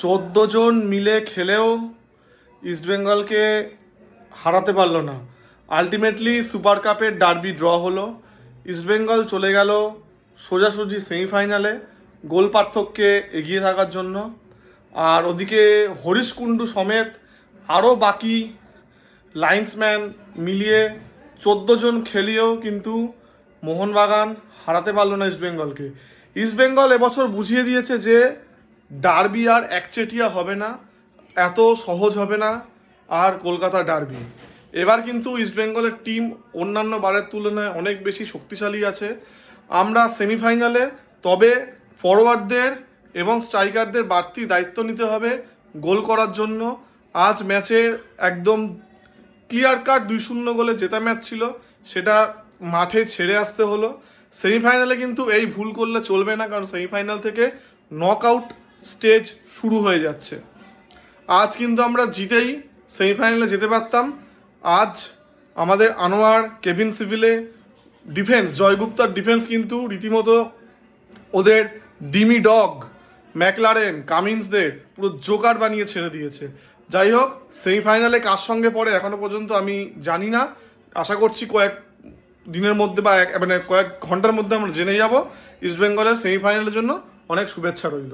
14 জন মিলে খেলেও ইস্টবেঙ্গলকে হারাতে পারলো না। আলটিমেটলি সুপার কাপের ডার্বি ড্র হলো, ইস্টবেঙ্গল চলে গেল সোজাসুজি সেমিফাইনালে গোল পার্থক্যে এগিয়ে থাকার জন্য। আর ওদিকে হরিশ কুণ্ডু সমেত আরও বাকি লাইন্সম্যান মিলিয়ে 14 জন খেলিয়েও কিন্তু মোহনবাগান হারাতে পারলো না ইস্টবেঙ্গলকে। ইস্টবেঙ্গল এবছর বুঝিয়ে দিয়েছে যে ডার্বি আর একচেটিয়া হবে না, এত সহজ হবে না আর কলকাতা ডার্বি। এবার কিন্তু ইস্টবেঙ্গলের টিম অন্যান্য বারের তুলনায় অনেক বেশি শক্তিশালী আছে। আমরা সেমিফাইনালে, তবে ফরওয়ার্ডদের এবং স্ট্রাইকারদের বাড়তি দায়িত্ব নিতে হবে গোল করার জন্য। আজ ম্যাচে একদম ক্লিয়ার কাট 2-0 গোলে জেতা ম্যাচ ছিল, সেটা মাঠে ছেড়ে আসতে হলো। সেমিফাইনালে কিন্তু এই ভুল করলে চলবে না, কারণ সেমিফাইনাল থেকে নকআউট স্টেজ শুরু হয়ে যাচ্ছে। আজ কিন্তু আমরা জিতেই সেমিফাইনালে যেতে পারতাম। আজ আমাদের আনোয়ার, কেভিন সিভিলে ডিফেন্স, জয়গুপ্তার ডিফেন্স কিন্তু রীতিমতো ওদের ডিমি ডগ, ম্যাকলারেন, কামিন্সদের পুরো জোকার বানিয়ে ছেড়ে দিয়েছে। যাই হোক, সেমিফাইনালে কার সঙ্গে পড়ে এখনো পর্যন্ত আমি জানি না। আশা করছি কয়েক দিনের মধ্যে বা কয়েক ঘন্টার মধ্যে আমরা জেনে যাব। ইস্টবেঙ্গলের সেমিফাইনালের জন্য অনেক শুভেচ্ছা রইল।